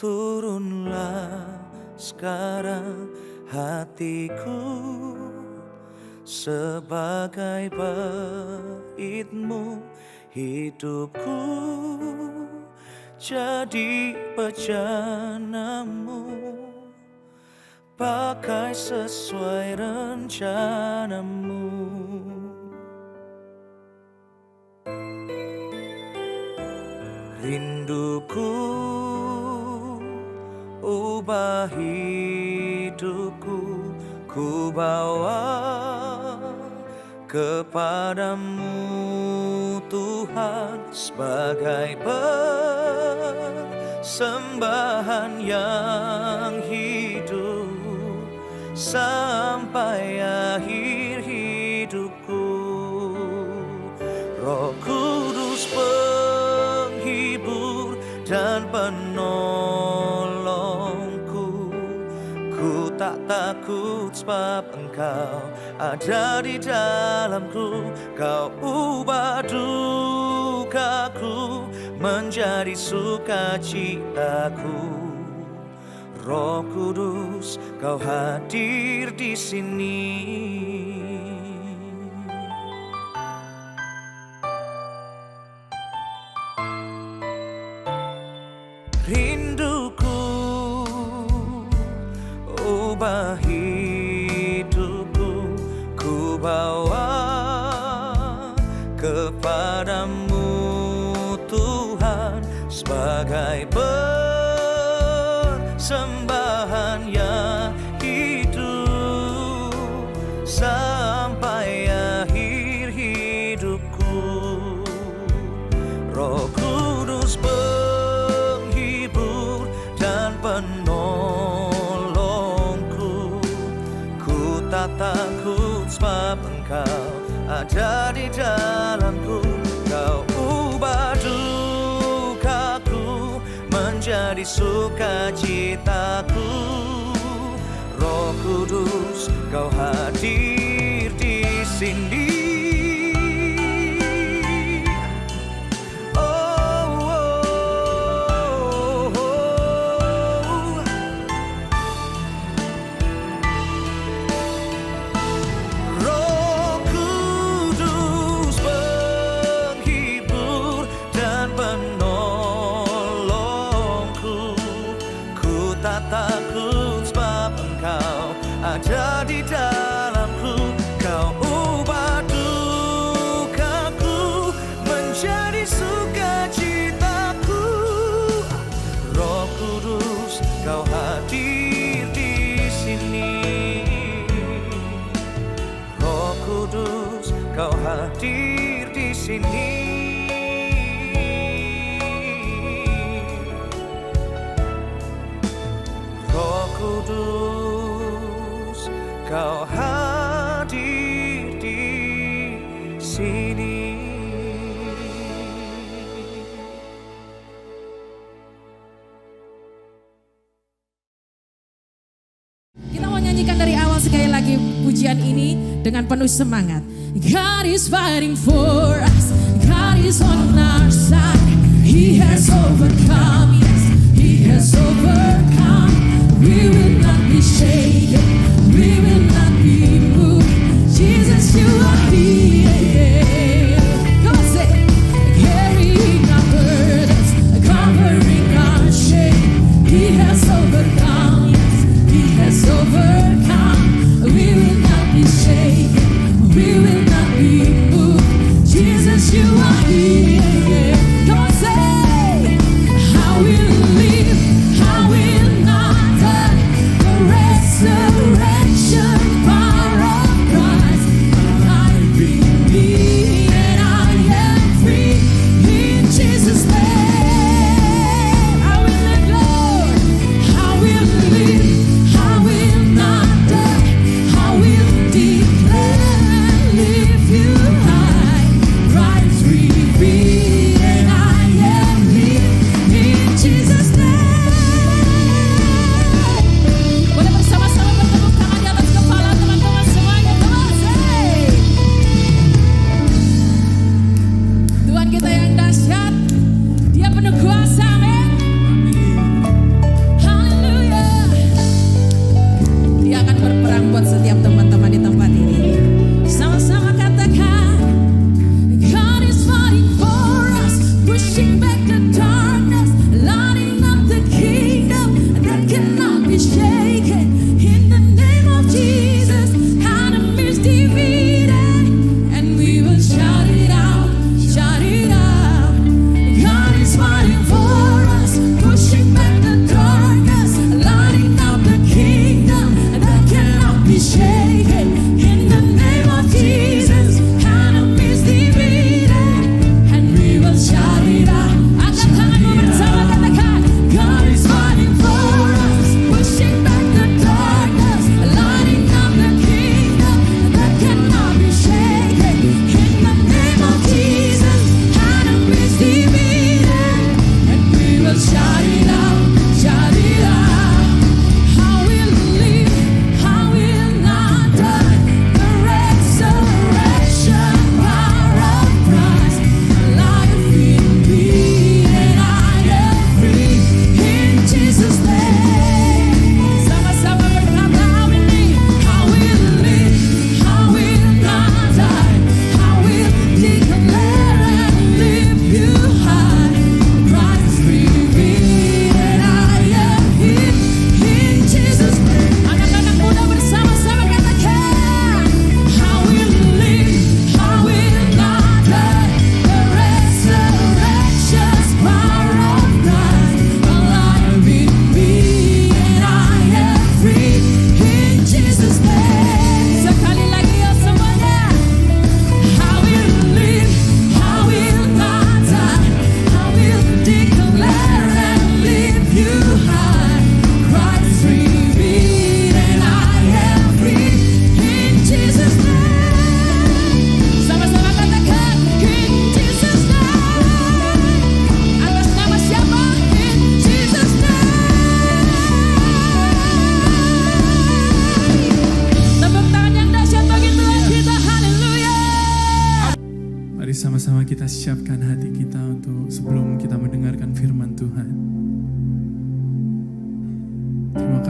Turunlah sekarang hatiku sebagai baitmu, hidupku jadi bejanamu, pakai sesuai rencanamu. Rinduku ubah hidupku, ku bawa kepadamu Tuhan, sebagai persembahan yang hidup sampai akhir hidupku. Roh Kudus penghibur dan penolongku, ku tak takut sebab Engkau ada di dalamku. Kau ubah dukaku menjadi sukacitaku. Roh Kudus, Kau hadir di sini. Rinduku ubah hidupku, ku bawa kepadamu Tuhan, sebagai persembahan yang hidup sampai akhir hidupku. Roh Kudus penghibur dan penolongku, ku tak takut sebab Engkau ada di dalamku. Kau ubah dukaku menjadi sukacitaku. Roh Kudus, Kau hadir di sini. Takut sebab Engkau ada di dalamku. Kau ubah dukaku menjadi sukacitaku. Roh Kudus, Kau hadir di sini. Roh Kudus, Kau hadir di sini. Kudus, Kau hadir di sini. Kita mau nyanyikan dari awal sekali lagi pujian ini dengan penuh semangat. God is fighting for us, God is on our side. He has overcome, yes, He has overcome. We will not be shaken, we will not be moved. Jesus, You are here. Come on, say, carrying our burdens, covering our shame. He has overcome, yes, He has overcome. We will not be shaken, we will not be moved. Jesus, You are here. Come on, say, how will live, how will not die. The resurrection power of Christ alive in me, and I am free in Jesus' name. How will live, Lord,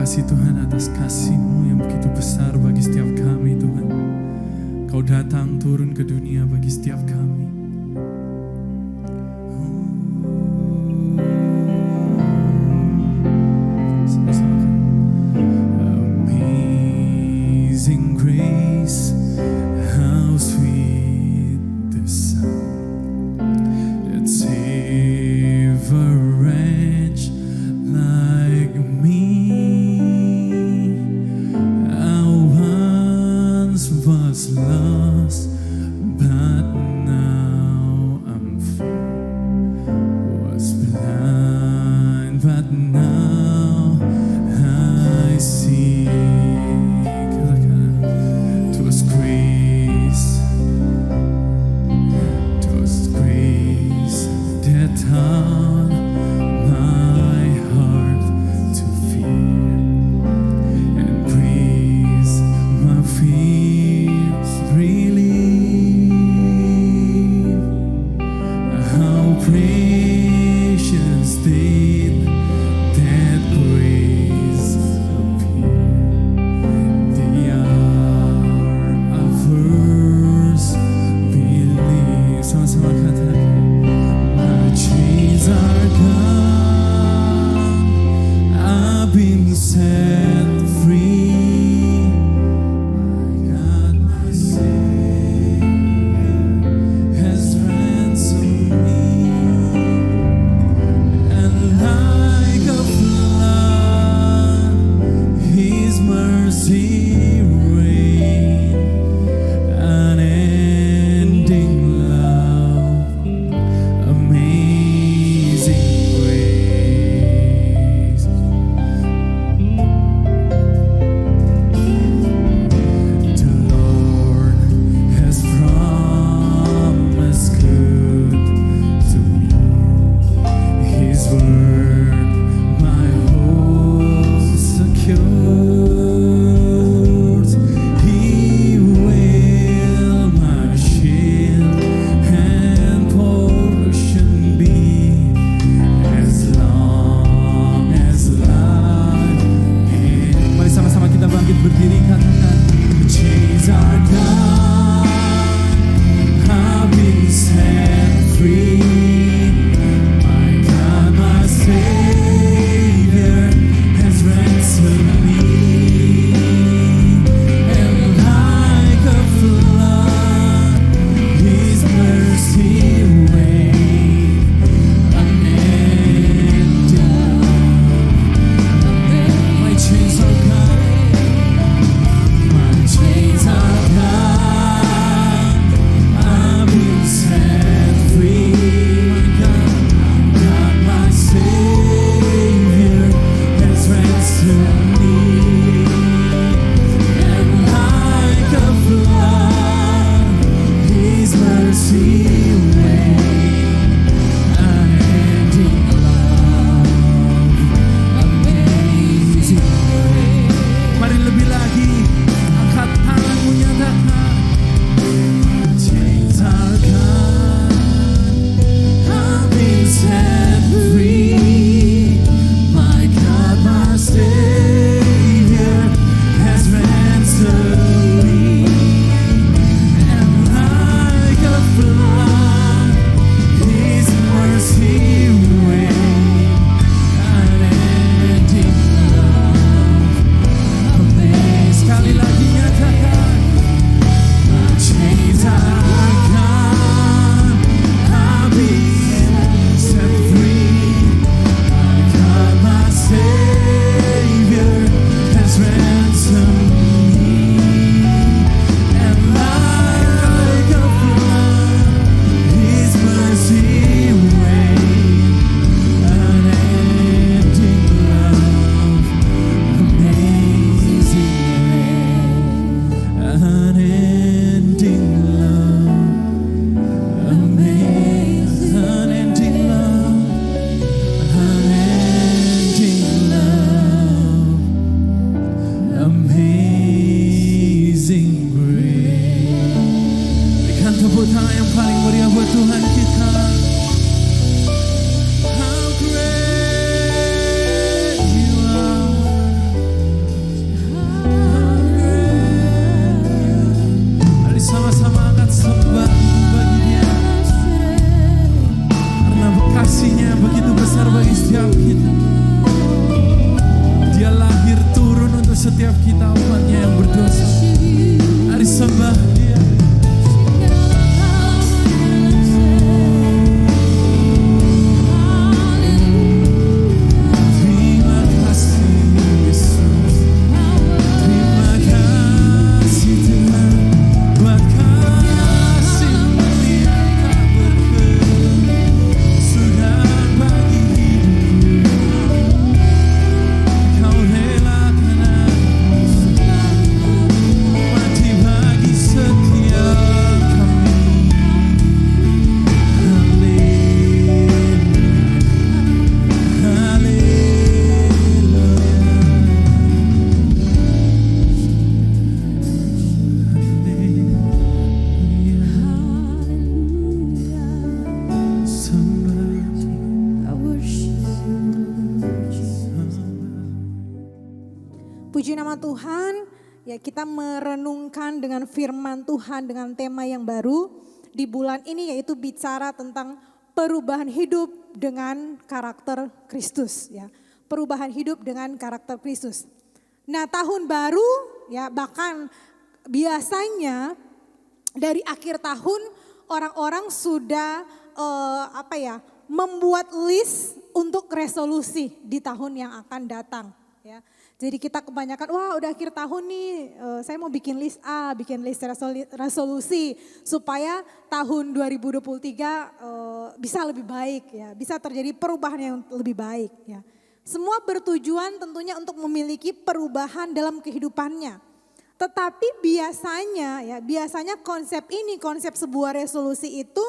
kasih Tuhan atas kasih-Mu yang begitu besar bagi setiap kami Tuhan. Kau datang turun ke dunia bagi setiap kami. Amazing grace, how sweet the sound that saved a wretch like me. I once was lost, but now setiap kita. Dia lahir turun untuk setiap kita umatnya yang berdosa. Mari sembah Dia. Terima kasih Yesus. Terima kasih Tuhan. Buat kasih-Mu yang tak berhenti. Sudah bagi hidupku. Kau relakan aku mati bagi setiap kami. Haleluya, haleluya. Sembah, Puji nama Tuhan, ya kita merenungkan dengan firman Tuhan dengan tema yang baru di bulan ini, yaitu bicara tentang perubahan hidup dengan karakter Kristus, ya. Perubahan hidup dengan karakter Kristus. Nah, tahun baru ya, bahkan biasanya dari akhir tahun orang-orang sudah membuat list untuk resolusi di tahun yang akan datang, ya. Jadi kita kebanyakan, wah udah akhir tahun nih, saya mau bikin list A, bikin list resolusi supaya tahun 2023 bisa lebih baik, ya, bisa terjadi perubahan yang lebih baik, ya. Semua bertujuan tentunya untuk memiliki perubahan dalam kehidupannya. Tetapi biasanya konsep sebuah resolusi itu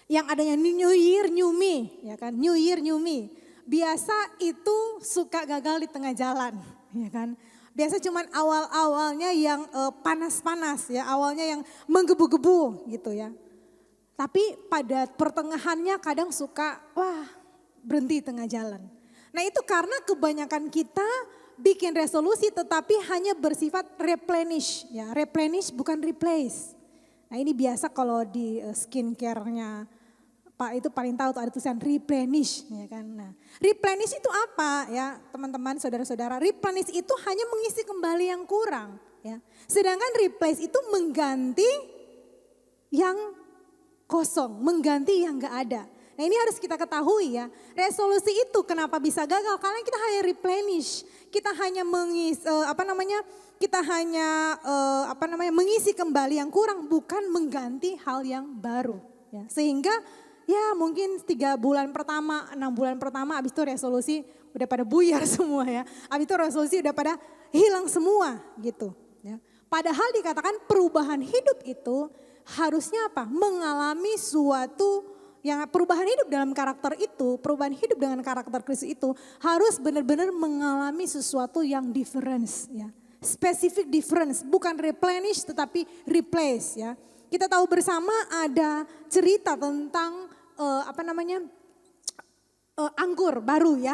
yang adanya New Year New Me, ya kan? New Year New Me. Biasa itu suka gagal di tengah jalan, ya kan? Biasa cuman awal-awalnya yang panas-panas, ya, awalnya yang menggebu-gebu gitu, ya. Tapi pada pertengahannya kadang suka berhenti tengah jalan. Nah, itu karena kebanyakan kita bikin resolusi tetapi hanya bersifat replenish, ya. Replenish bukan replace. Nah, ini biasa kalau di skincare-nya Pak itu paling tahu tuh ada tulisan replenish, ya kan. Nah, replenish itu apa ya teman-teman, saudara-saudara? Replenish itu hanya mengisi kembali yang kurang, ya. Sedangkan replace itu mengganti yang kosong, mengganti yang enggak ada. Nah, ini harus kita ketahui, ya. Resolusi itu kenapa bisa gagal? Karena kita hanya replenish, kita hanya mengisi kembali yang kurang, bukan mengganti hal yang baru, ya. Sehingga ya mungkin 3 bulan pertama, 6 bulan pertama habis itu resolusi udah pada buyar semua, ya. Habis itu resolusi udah pada hilang semua gitu, ya. Padahal dikatakan perubahan hidup itu harusnya apa? Mengalami suatu yang perubahan hidup dalam karakter itu, perubahan hidup dengan karakter Kristus itu harus benar-benar mengalami sesuatu yang difference, ya. Specific difference, bukan replenish tetapi replace, ya. Kita tahu bersama ada cerita tentang anggur baru, ya.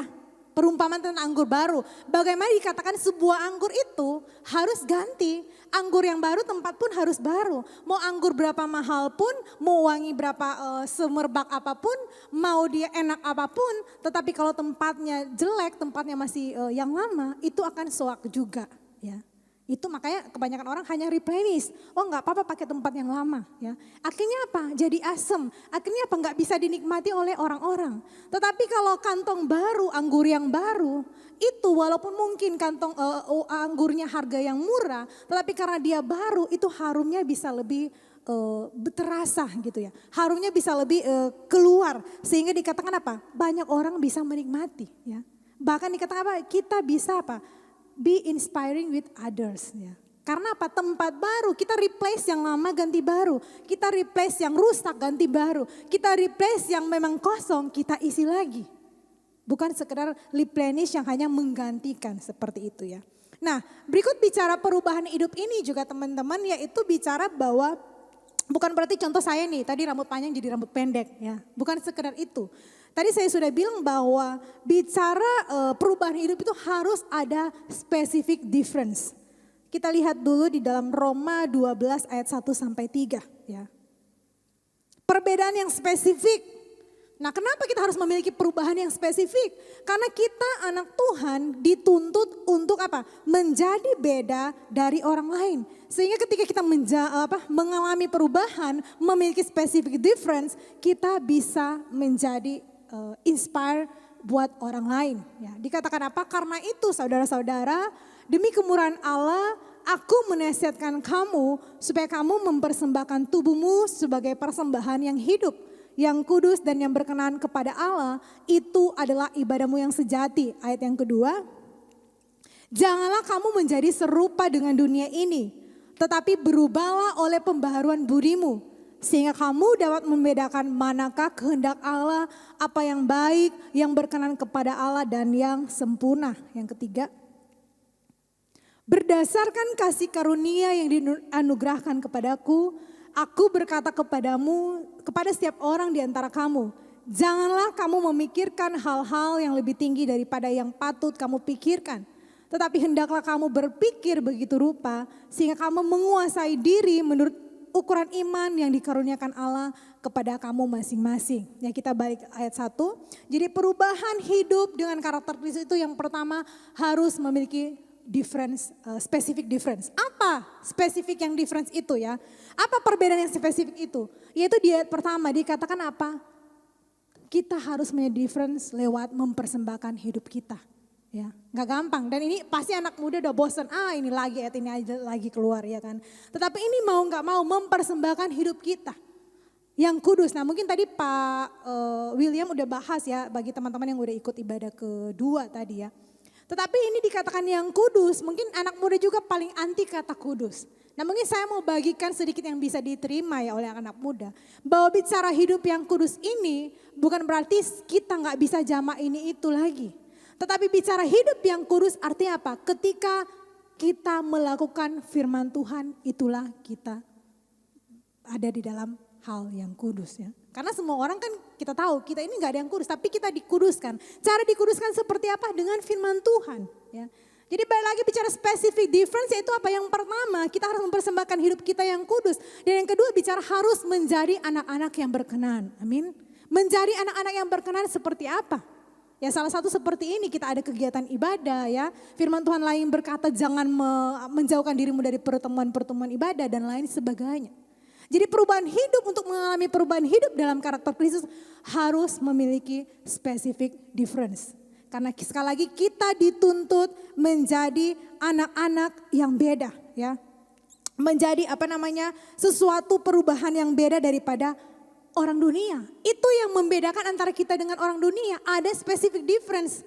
Perumpamaan tentang anggur baru. Bagaimana dikatakan sebuah anggur itu harus ganti. Anggur yang baru tempat pun harus baru. Mau anggur berapa mahal pun, mau wangi berapa semerbak apapun, mau dia enak apapun. Tetapi kalau tempatnya jelek, tempatnya masih yang lama, itu akan soak juga, ya. Itu makanya kebanyakan orang hanya replenish. Oh enggak apa-apa pakai tempat yang lama, ya. Akhirnya apa? Jadi asam. Akhirnya apa? Enggak bisa dinikmati oleh orang-orang. Tetapi kalau kantong baru, anggur yang baru, itu walaupun mungkin kantong anggurnya harga yang murah, tetapi karena dia baru itu harumnya bisa lebih terasa gitu, ya. Harumnya bisa lebih keluar sehingga dikatakan apa? Banyak orang bisa menikmati, ya. Bahkan dikatakan apa? Kita bisa apa? Be inspiring with others, ya. Karena apa? Tempat baru, kita replace yang lama ganti baru. Kita replace yang rusak ganti baru. Kita replace yang memang kosong kita isi lagi. Bukan sekedar replenish yang hanya menggantikan seperti itu, ya. Nah, berikut bicara perubahan hidup ini juga teman-teman, yaitu bicara bahwa bukan berarti contoh saya nih, tadi rambut panjang jadi rambut pendek, ya. Bukan sekedar itu. Tadi saya sudah bilang bahwa bicara perubahan hidup itu harus ada specific difference. Kita lihat dulu di dalam Roma 12 ayat 1 sampai 3, ya. Perbedaan yang spesifik Nah, kenapa kita harus memiliki perubahan yang spesifik? Karena kita anak Tuhan dituntut untuk apa? Menjadi beda dari orang lain. Sehingga ketika kita mengalami perubahan, memiliki specific difference, kita bisa menjadi inspire buat orang lain. Ya, dikatakan apa? Karena itu saudara-saudara, demi kemurahan Allah, aku menasihatkan kamu supaya kamu mempersembahkan tubuhmu sebagai persembahan yang hidup, yang kudus dan yang berkenan kepada Allah. Itu adalah ibadahmu yang sejati. Ayat yang kedua, janganlah kamu menjadi serupa dengan dunia ini, tetapi berubahlah oleh pembaharuan budimu, sehingga kamu dapat membedakan manakah kehendak Allah, apa yang baik, yang berkenan kepada Allah dan yang sempurna. Yang ketiga, berdasarkan kasih karunia yang dianugerahkan kepadaku, aku berkata kepadamu, kepada setiap orang di antara kamu, janganlah kamu memikirkan hal-hal yang lebih tinggi daripada yang patut kamu pikirkan. Tetapi hendaklah kamu berpikir begitu rupa, sehingga kamu menguasai diri menurut ukuran iman yang dikaruniakan Allah kepada kamu masing-masing. Ya, kita balik ayat 1. Jadi perubahan hidup dengan karakter Kristus itu yang pertama harus memiliki difference, specific difference. Apa spesifik yang difference itu ya? Apa perbedaan yang spesifik itu? Yaitu di ayat pertama dikatakan apa? Kita harus punya difference lewat mempersembahkan hidup kita. Ya, nggak gampang dan ini pasti anak muda udah bosan, ini lagi ayat ini aja lagi keluar ya kan. Tetapi ini mau nggak mau mempersembahkan hidup kita yang kudus. Nah mungkin tadi Pak William udah bahas ya bagi teman-teman yang udah ikut ibadah kedua tadi ya. Tetapi ini dikatakan yang kudus, mungkin anak muda juga paling anti kata kudus. Nah mungkin saya mau bagikan sedikit yang bisa diterima ya oleh anak muda. Bahwa bicara hidup yang kudus ini bukan berarti kita nggak bisa jamak ini itu lagi. Tetapi bicara hidup yang kudus artinya apa? Ketika kita melakukan firman Tuhan, itulah kita ada di dalam hal yang kudus ya. Karena semua orang kan kita tahu kita ini nggak ada yang kudus, tapi kita dikuduskan. Cara dikuduskan seperti apa? Dengan firman Tuhan ya. Jadi balik lagi bicara specific difference yaitu apa? Yang pertama kita harus mempersembahkan hidup kita yang kudus. Dan yang kedua bicara harus menjadi anak-anak yang berkenan. Amin. Menjadi anak-anak yang berkenan seperti apa? Ya salah satu seperti ini kita ada kegiatan ibadah ya. Firman Tuhan lain berkata jangan menjauhkan dirimu dari pertemuan-pertemuan ibadah dan lain sebagainya. Jadi perubahan hidup untuk mengalami perubahan hidup dalam karakter Kristus harus memiliki specific difference. Karena sekali lagi kita dituntut menjadi anak-anak yang beda ya. Menjadi sesuatu perubahan yang beda daripada orang dunia. Itu yang membedakan antara kita dengan orang dunia. Ada specific difference.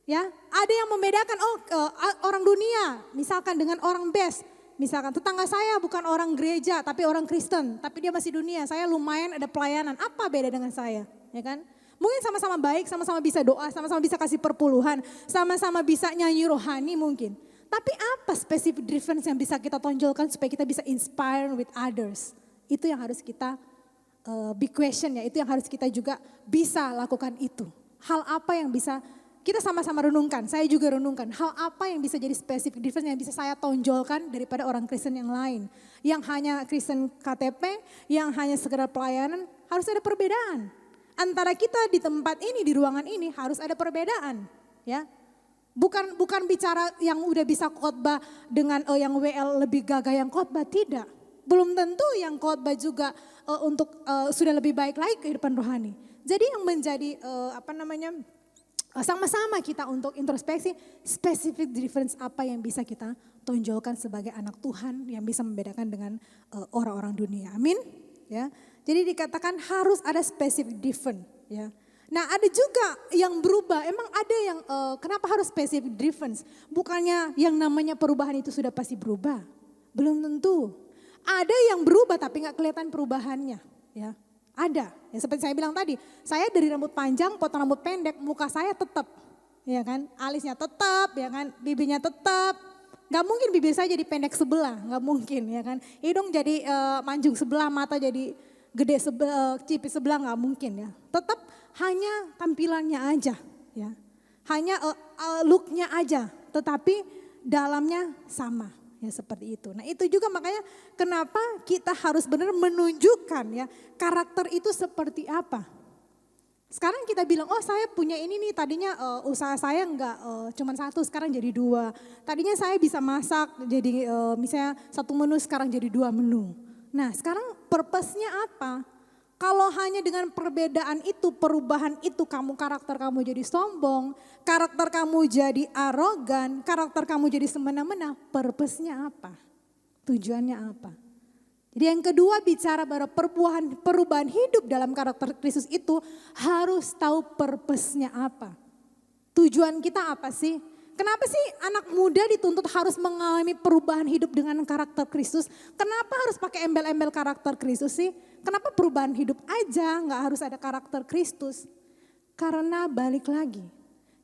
Ya, ada yang membedakan orang dunia misalkan dengan orang best. Misalkan tetangga saya bukan orang gereja tapi orang Kristen, tapi dia masih dunia. Saya lumayan ada pelayanan. Apa beda dengan saya? Ya kan? Mungkin sama-sama baik, sama-sama bisa doa, sama-sama bisa kasih perpuluhan, sama-sama bisa nyanyi rohani mungkin. Tapi apa specific difference yang bisa kita tonjolkan supaya kita bisa inspire with others? Itu yang harus kita big question ya, itu yang harus kita juga bisa lakukan itu. Hal apa yang bisa kita sama-sama renungkan, saya juga renungkan. Hal apa yang bisa jadi specific difference yang bisa saya tonjolkan daripada orang Kristen yang lain. Yang hanya Kristen KTP, yang hanya sekedar pelayanan, harus ada perbedaan. Antara kita di tempat ini, di ruangan ini harus ada perbedaan. Ya, bukan bicara yang udah bisa khotbah dengan yang WL lebih gagah yang khotbah, tidak. Belum tentu yang khotbah juga sudah lebih baik lagi kehidupan rohani. Jadi yang menjadi sama-sama kita untuk introspeksi specific difference apa yang bisa kita tonjolkan sebagai anak Tuhan yang bisa membedakan dengan orang-orang dunia. Amin. Ya. Jadi dikatakan harus ada specific difference. Ya. Nah ada juga yang berubah. Emang ada yang kenapa harus specific difference? Bukannya yang namanya perubahan itu sudah pasti berubah? Belum tentu. Ada yang berubah tapi nggak kelihatan perubahannya, ya. Ada, ya seperti saya bilang tadi, saya dari rambut panjang, potong rambut pendek, muka saya tetap, ya kan, alisnya tetap, ya kan, bibirnya tetap. Nggak mungkin bibir saya jadi pendek sebelah, nggak mungkin, ya kan. Hidung jadi manjung sebelah, mata jadi gede cipit sebelah, nggak mungkin, ya. Tetap hanya tampilannya aja, ya. Hanya looknya aja, tetapi dalamnya sama. Ya seperti itu. Nah itu juga makanya kenapa kita harus benar menunjukkan ya karakter itu seperti apa. Sekarang kita bilang, oh saya punya ini nih, tadinya usaha saya nggak cuma satu, sekarang jadi dua. Tadinya saya bisa masak, jadi misalnya satu menu sekarang jadi dua menu. Nah sekarang purpose-nya apa? Kalau hanya dengan perbedaan itu, perubahan itu, karakter kamu jadi sombong, karakter kamu jadi arogan, karakter kamu jadi semena-mena, purpose-nya apa? Tujuannya apa? Jadi yang kedua bicara bahwa perubahan hidup dalam karakter Kristus itu harus tahu purpose-nya apa. Tujuan kita apa sih? Kenapa sih anak muda dituntut harus mengalami perubahan hidup dengan karakter Kristus? Kenapa harus pakai embel-embel karakter Kristus sih? Kenapa perubahan hidup aja nggak harus ada karakter Kristus? Karena balik lagi,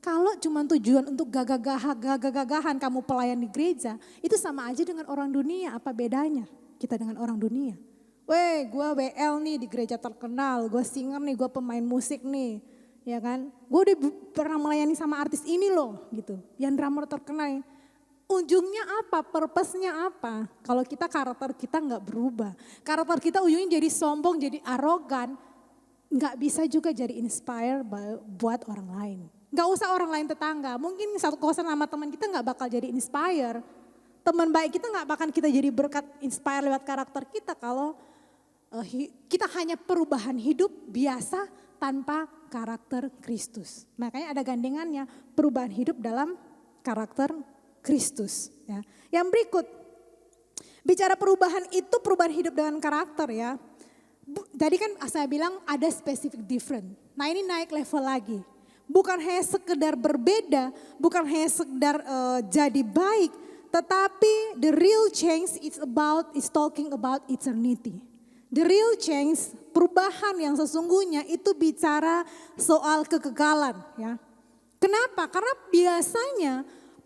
kalau cuma tujuan untuk gagah-gagahan kamu pelayan di gereja, itu sama aja dengan orang dunia, apa bedanya kita dengan orang dunia? Weh, gue WL nih di gereja terkenal, gue singer nih, gue pemain musik nih, ya kan? Gue udah pernah melayani sama artis ini loh, gitu. Yang drummer terkenal. Ujungnya apa? Purpose-nya apa? Kalau kita karakter kita nggak berubah, karakter kita ujungnya jadi sombong, jadi arogan, nggak bisa juga jadi inspire buat orang lain. Nggak usah orang lain tetangga, mungkin satu kosan sama teman kita nggak bakal jadi inspire. Teman baik kita nggak bakal kita jadi berkat inspire lewat karakter kita kalau kita hanya perubahan hidup biasa tanpa karakter Kristus. Makanya ada gandengannya perubahan hidup dalam karakter Kristus. Ya. Yang berikut, bicara perubahan itu perubahan hidup dengan karakter ya. Tadi kan saya bilang ada specific different. Nah ini naik level lagi. Bukan hanya sekedar berbeda, bukan hanya sekedar jadi baik, tetapi the real change is talking about eternity. The real change, perubahan yang sesungguhnya itu bicara soal kekekalan ya. Kenapa? Karena biasanya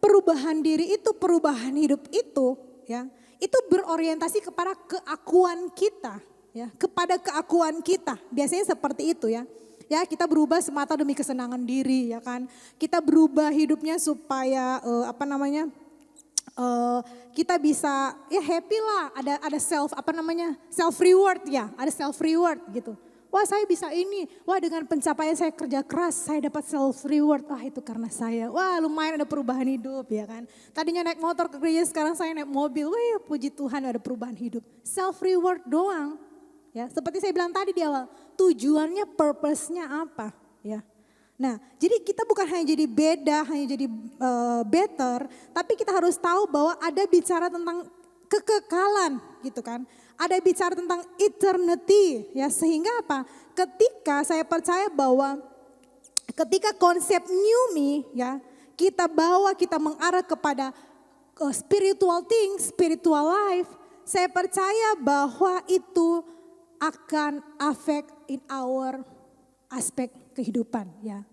perubahan diri itu, perubahan hidup itu ya, itu berorientasi kepada keakuan kita ya, kepada keakuan kita. Biasanya seperti itu ya. Ya, kita berubah semata demi kesenangan diri ya kan. Kita berubah hidupnya supaya kita bisa ya happy lah, ada self reward ya, ada self reward gitu. Wah saya bisa ini, wah dengan pencapaian saya kerja keras saya dapat self reward, wah itu karena saya, wah lumayan ada perubahan hidup ya kan. Tadinya naik motor ke gereja sekarang saya naik mobil, wah puji Tuhan ada perubahan hidup. Self reward doang ya, seperti saya bilang tadi di awal, tujuannya purpose-nya apa ya. Nah jadi kita bukan hanya jadi beda, hanya jadi better, tapi kita harus tahu bahwa ada bicara tentang kekekalan gitu kan. Ada bicara tentang eternity ya, sehingga apa? Ketika saya percaya bahwa ketika konsep new me ya, kita bawa, kita mengarah kepada spiritual things, spiritual life, saya percaya bahwa itu akan affect in our aspek kehidupan ya.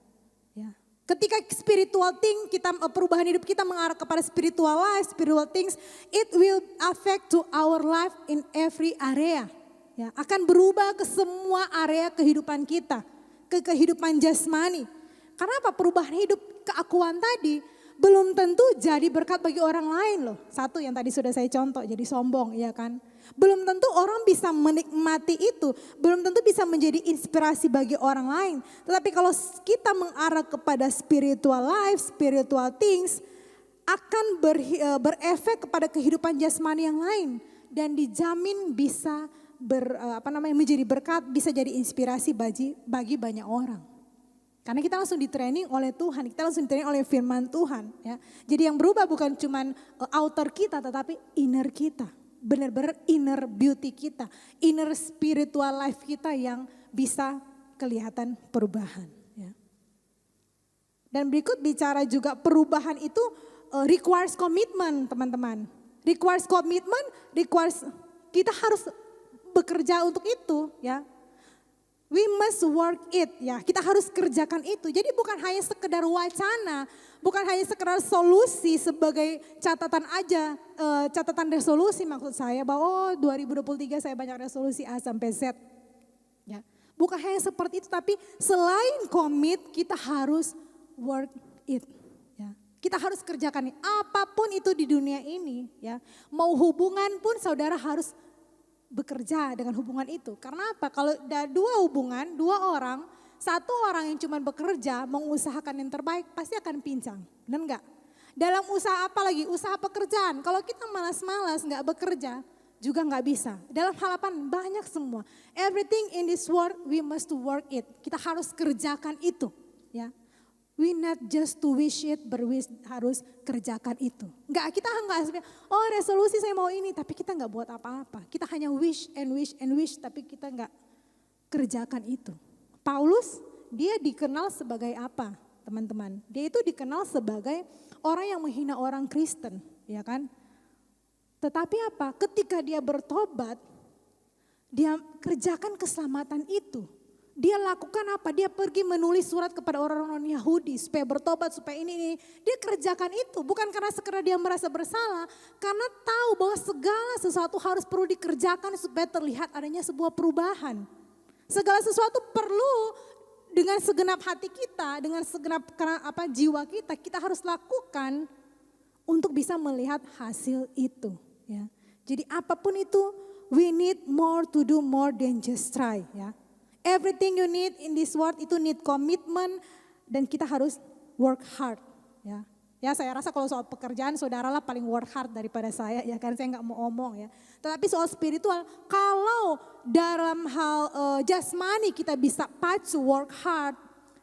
Ketika spiritual thing, kita perubahan hidup kita mengarah kepada spiritual life, spiritual things, it will affect to our life in every area. Ya, akan berubah ke semua area kehidupan kita, ke kehidupan jasmani. Karena apa? Perubahan hidup, keakuan tadi belum tentu jadi berkat bagi orang lain loh. Satu yang tadi sudah saya contoh, jadi sombong ya kan. Belum tentu orang bisa menikmati itu, belum tentu bisa menjadi inspirasi bagi orang lain. Tetapi kalau kita mengarah kepada spiritual life, spiritual things, akan berefek kepada kehidupan jasmani yang lain. Dan dijamin bisa menjadi berkat, bisa jadi inspirasi bagi banyak orang. Karena kita langsung di-training oleh Tuhan, kita langsung di-training oleh firman Tuhan. Ya. Jadi yang berubah bukan cuma outer kita, tetapi inner kita. Benar-benar inner beauty kita, inner spiritual life kita yang bisa kelihatan perubahan. Ya. Dan berikut bicara juga perubahan itu requires commitment teman-teman. Requires commitment, kita harus bekerja untuk itu ya. We must work it ya, kita harus kerjakan itu. Jadi bukan hanya sekedar wacana, bukan hanya sekedar solusi sebagai catatan aja, catatan resolusi maksud saya bahwa 2023 saya banyak resolusi A sampai Z. Ya. Bukan hanya seperti itu, tapi selain komit kita harus work it. Ya. Kita harus kerjakan apapun itu di dunia ini ya. Mau hubungan pun saudara harus bekerja dengan hubungan itu. Karena apa? Kalau ada dua hubungan, dua orang Satu orang yang cuma bekerja, mengusahakan yang terbaik pasti akan pincang. Benar enggak? Dalam usaha apa lagi? Usaha pekerjaan. Kalau kita malas-malas nggak bekerja, juga nggak bisa. Dalam halapan banyak semua. Everything in this world we must to work it. Kita harus kerjakan itu. Ya, we not just to wish it, but we harus kerjakan itu. Kita nggak, oh resolusi saya mau ini, tapi kita nggak buat apa-apa. Kita hanya wish and wish and wish, tapi kita nggak kerjakan itu. Paulus, dia dikenal sebagai apa, teman-teman? Dia itu dikenal sebagai orang yang menghina orang Kristen, ya kan? Tetapi apa? Ketika dia bertobat, dia kerjakan keselamatan itu. Dia lakukan apa? Dia pergi menulis surat kepada orang-orang Yahudi supaya bertobat, supaya ini. Dia kerjakan itu bukan karena sekedar dia merasa bersalah, karena tahu bahwa segala sesuatu harus perlu dikerjakan supaya terlihat adanya sebuah perubahan. Segala sesuatu perlu dengan segenap hati kita, dengan segenap jiwa kita harus lakukan untuk bisa melihat hasil itu. Ya. Jadi apapun itu, we need more to do more than just try. Ya. Everything you need in this world itu need commitment dan kita harus work hard. Ya, ya saya rasa kalau soal pekerjaan saudara lah paling work hard daripada saya ya kan saya nggak mau omong ya. Tetapi soal spiritual kalau dalam hal jasmani kita bisa pacu work hard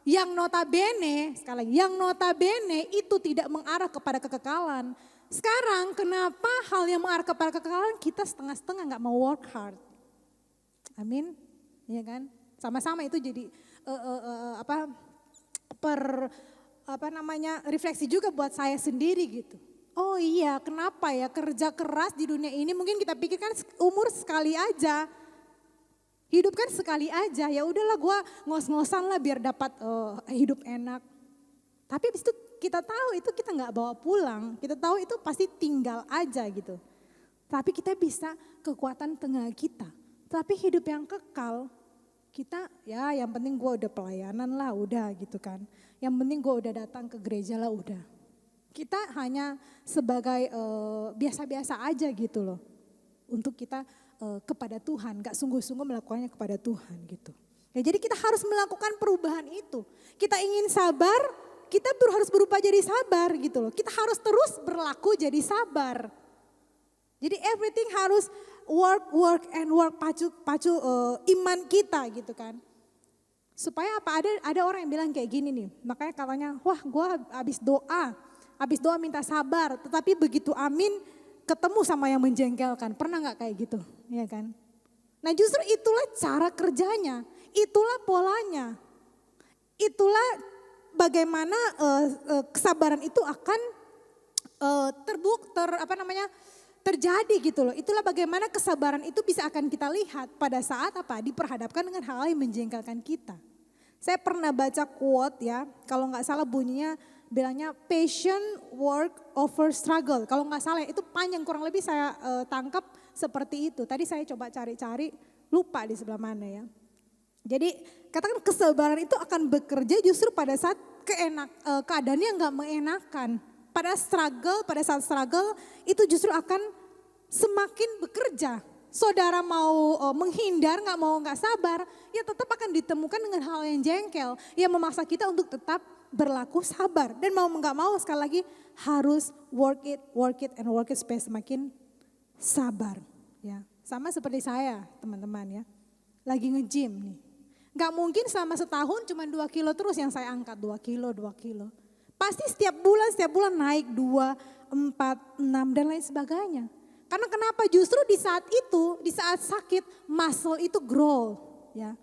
yang notabene sekali lagi yang notabene itu tidak mengarah kepada kekekalan. Sekarang kenapa hal yang mengarah kepada kekekalan kita setengah-setengah nggak mau work hard? Amin, ya kan? Sama-sama itu jadi refleksi juga buat saya sendiri gitu. Oh iya, kenapa ya kerja keras di dunia ini mungkin kita pikirkan umur sekali aja. Hidup kan sekali aja, ya udahlah gue ngos-ngosan lah biar dapat hidup enak. Tapi habis itu kita tahu itu kita nggak bawa pulang, kita tahu itu pasti tinggal aja gitu. Tapi kita bisa kekuatan tenaga kita. Tapi hidup yang kekal, kita ya yang penting gue udah pelayanan lah udah gitu kan. Yang penting gue udah datang ke gereja lah udah. Kita hanya sebagai biasa-biasa aja gitu loh. Untuk kita kepada Tuhan, gak sungguh-sungguh melakukannya kepada Tuhan gitu. Ya, jadi kita harus melakukan perubahan itu. Kita ingin sabar, kita harus berubah jadi sabar gitu loh. Kita harus terus berlaku jadi sabar. Jadi everything harus work and work pacu iman kita gitu kan. Supaya apa? Ada orang yang bilang kayak gini nih. Makanya katanya, wah gue habis doa minta sabar. Tetapi begitu amin ketemu sama yang menjengkelkan. Pernah gak kayak gitu? Ya kan? Nah justru itulah cara kerjanya. Itulah polanya. Itulah bagaimana kesabaran itu akan terjadi gitu loh. Itulah bagaimana kesabaran itu bisa akan kita lihat pada saat apa? Diperhadapkan dengan hal yang menjengkelkan kita. Saya pernah baca quote ya, kalau nggak salah bunyinya bilangnya passion work over struggle. Kalau nggak salah itu panjang kurang lebih saya tangkap seperti itu. Tadi saya coba cari-cari lupa di sebelah mana ya. Jadi katakan kesabaran itu akan bekerja justru pada saat keadaannya nggak mengenakan. Pada saat struggle itu justru akan semakin bekerja. Saudara mau menghindar, nggak sabar, ya tetap akan ditemukan dengan hal yang jengkel. Yang memaksa kita untuk tetap berlaku sabar. Dan mau nggak mau sekali lagi harus work it supaya semakin sabar. Ya, sama seperti saya teman-teman ya, lagi nge-gym nih. Nggak mungkin selama setahun cuma 2 kilo terus yang saya angkat 2 kilo. Pasti setiap bulan naik 2, 4, 6 dan lain sebagainya. Karena kenapa? Justru di saat itu, di saat sakit, muscle itu grow. Ya.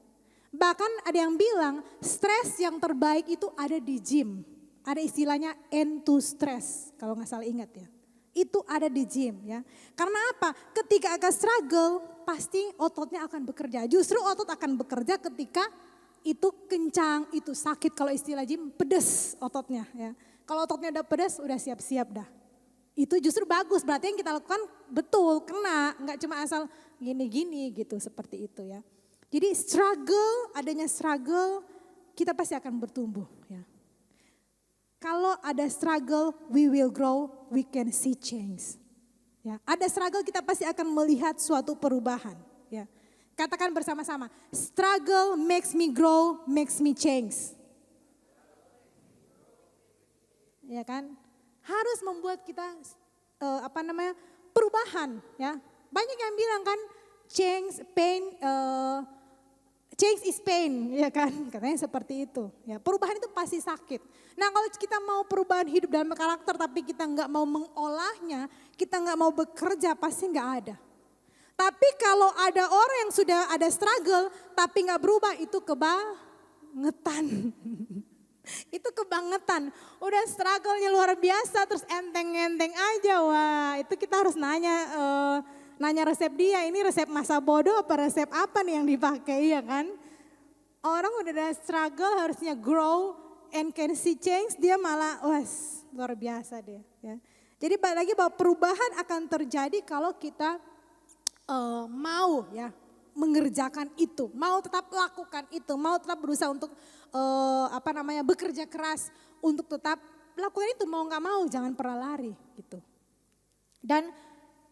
Bahkan ada yang bilang stres yang terbaik itu ada di gym. Ada istilahnya end to stress, kalau nggak salah ingat ya. Itu ada di gym ya. Karena apa? Ketika agak struggle, pasti ototnya akan bekerja. Justru otot akan bekerja ketika itu kencang, itu sakit. Kalau istilah gym pedes ototnya ya. Kalau ototnya udah pedes, udah siap-siap dah. Itu justru bagus, berarti yang kita lakukan betul, kena. Enggak cuma asal gini-gini gitu, seperti itu ya. Jadi adanya struggle, kita pasti akan bertumbuh ya. Kalau ada struggle, we will grow, we can see change. Ya, ada struggle kita pasti akan melihat suatu perubahan ya. Katakan bersama-sama, struggle makes me grow, makes me change. Ya kan? Harus membuat kita perubahan ya. Banyak yang bilang kan change is pain, ya kan? Katanya seperti itu. Ya, perubahan itu pasti sakit. Nah, kalau kita mau perubahan hidup dalam karakter tapi kita nggak mau mengolahnya, kita nggak mau bekerja, pasti nggak ada. Tapi kalau ada orang yang sudah ada struggle tapi nggak berubah, itu kebangetan. Itu kebangetan. Udah struggle-nya luar biasa terus enteng-enteng aja. Wah, itu kita harus nanya resep dia. Ini resep masa bodoh apa resep apa nih yang dipakai, ya kan? Orang udah ada struggle harusnya grow and can see change, dia malah luar biasa dia. Ya. Jadi balik lagi bahwa perubahan akan terjadi kalau kita mau ya mengerjakan itu, mau tetap lakukan itu, mau tetap berusaha untuk bekerja keras untuk tetap lakukan itu, mau nggak mau jangan pernah lari gitu. Dan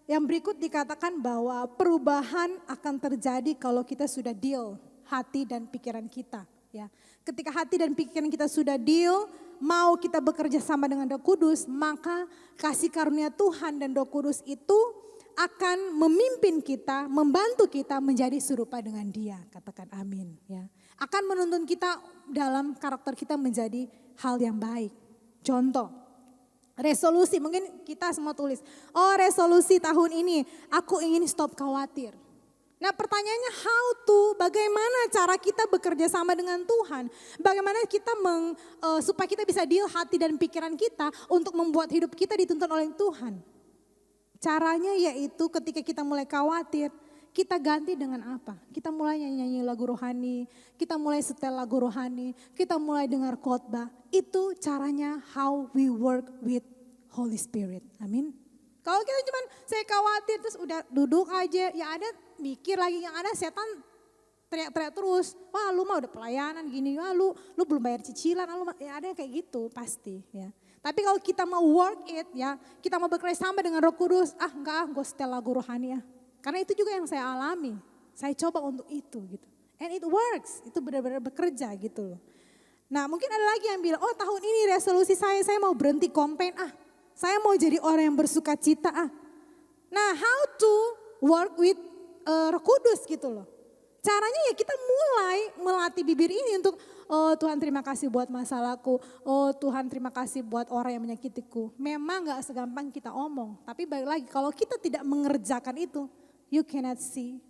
yang berikut dikatakan bahwa perubahan akan terjadi kalau kita sudah deal hati dan pikiran kita. Ya, ketika hati dan pikiran kita sudah deal, mau kita bekerja sama dengan Roh Kudus, maka kasih karunia Tuhan dan Roh Kudus itu akan memimpin kita, membantu kita menjadi serupa dengan Dia. Katakan amin. Ya, akan menuntun kita dalam karakter kita menjadi hal yang baik. Contoh, resolusi, mungkin kita semua tulis, resolusi tahun ini aku ingin stop khawatir. Nah pertanyaannya bagaimana cara kita bekerja sama dengan Tuhan? Bagaimana kita supaya kita bisa deal hati dan pikiran kita untuk membuat hidup kita dituntun oleh Tuhan. Caranya yaitu ketika kita mulai khawatir, kita ganti dengan apa? Kita mulai nyanyi lagu rohani, kita mulai setel lagu rohani, kita mulai dengar khotbah. Itu caranya how we work with Holy Spirit. Amin. Kalau kita cuman saya khawatir terus udah duduk aja, ya ada mikir lagi, yang ada setan teriak-teriak terus. Wah lu mah udah pelayanan gini, wah lu belum bayar cicilan, ya ada yang kayak gitu pasti ya. Tapi kalau kita mau work it ya, kita mau bekerja sama dengan Roh Kudus, gue setel lagu rohani ya. Karena itu juga yang saya alami, saya coba untuk itu gitu. And it works, itu benar-benar bekerja gitu loh. Nah mungkin ada lagi yang bilang, tahun ini resolusi saya mau berhenti komplain saya mau jadi orang yang bersuka cita Nah how to work with Roh Kudus gitu loh. Caranya ya kita mulai melatih bibir ini untuk Tuhan terima kasih buat masalahku. Tuhan terima kasih buat orang yang menyakitiku. Memang gak segampang kita omong. Tapi balik lagi kalau kita tidak mengerjakan itu, you cannot see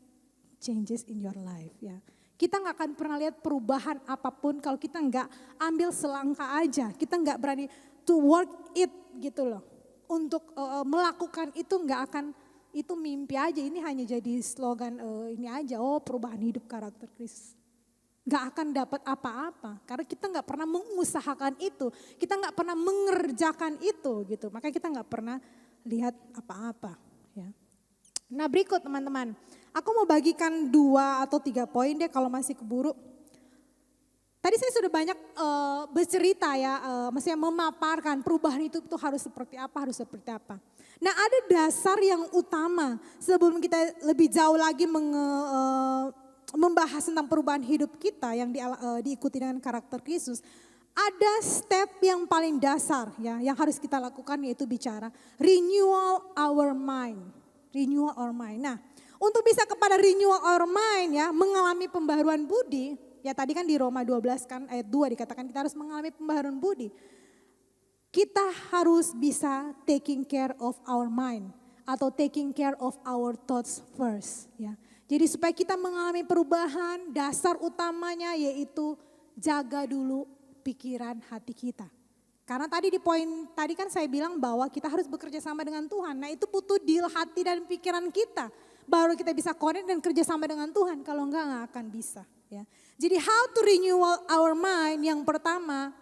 changes in your life ya. Kita gak akan pernah lihat perubahan apapun kalau kita gak ambil selangkah aja. Kita gak berani to work it gitu loh. Untuk melakukan itu gak akan, itu mimpi aja, ini hanya jadi slogan ini aja, perubahan hidup karakter Kristus. Gak akan dapat apa-apa, karena kita gak pernah mengusahakan itu, kita gak pernah mengerjakan itu gitu, makanya kita gak pernah lihat apa-apa. Ya. Nah berikut teman-teman, aku mau bagikan 2 atau 3 poin deh kalau masih keburu. Tadi saya sudah banyak bercerita ya, maksudnya memaparkan perubahan itu harus seperti apa, Nah ada dasar yang utama sebelum kita lebih jauh lagi membahas tentang perubahan hidup kita yang diikuti dengan karakter Kristus. Ada step yang paling dasar ya yang harus kita lakukan yaitu bicara renewal our mind. Renewal our mind. Nah untuk bisa kepada renewal our mind ya mengalami pembaharuan budi. Ya tadi kan di Roma 12 kan ayat 2 dikatakan kita harus mengalami pembaharuan budi. Kita harus bisa taking care of our mind atau taking care of our thoughts first ya. Jadi supaya kita mengalami perubahan dasar utamanya yaitu jaga dulu pikiran hati kita. Karena tadi di poin tadi kan saya bilang bahwa kita harus bekerja sama dengan Tuhan. Nah itu butuh deal hati dan pikiran kita. Baru kita bisa connect dan kerja sama dengan Tuhan. Kalau enggak akan bisa ya. Jadi how to renew our mind yang pertama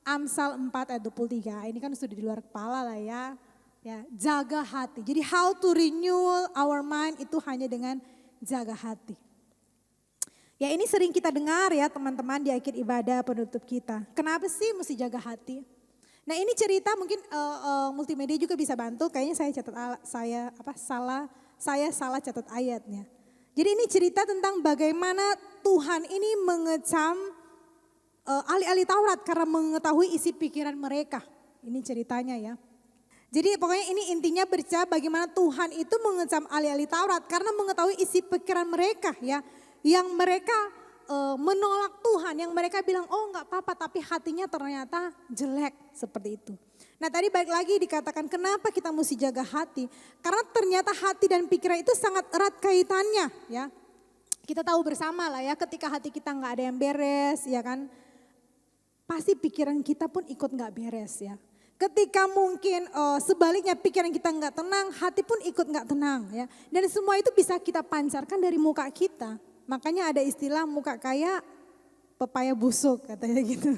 Amsal 4 ayat 23. Ini kan sudah di luar kepala lah ya. Ya, jaga hati. Jadi how to renew our mind itu hanya dengan jaga hati. Ya ini sering kita dengar ya teman-teman di akhir ibadah penutup kita. Kenapa sih mesti jaga hati? Nah ini cerita mungkin multimedia juga bisa bantu. Kayaknya saya salah catat ayatnya. Jadi ini cerita tentang bagaimana Tuhan ini mengecam ahli-ahli Taurat karena mengetahui isi pikiran mereka. Ini ceritanya ya. Jadi pokoknya ini intinya bercerita bagaimana Tuhan itu mengecam ahli-ahli Taurat karena mengetahui isi pikiran mereka ya. Yang mereka menolak Tuhan, yang mereka bilang oh enggak apa-apa tapi hatinya ternyata jelek seperti itu. Nah tadi balik lagi dikatakan kenapa kita mesti jaga hati. Karena ternyata hati dan pikiran itu sangat erat kaitannya ya. Kita tahu bersama lah ya ketika hati kita enggak ada yang beres ya kan. Pasti pikiran kita pun ikut enggak beres ya. Ketika mungkin sebaliknya pikiran kita enggak tenang, hati pun ikut enggak tenang ya. Dan semua itu bisa kita pancarkan dari muka kita. Makanya ada istilah muka kaya pepaya busuk katanya gitu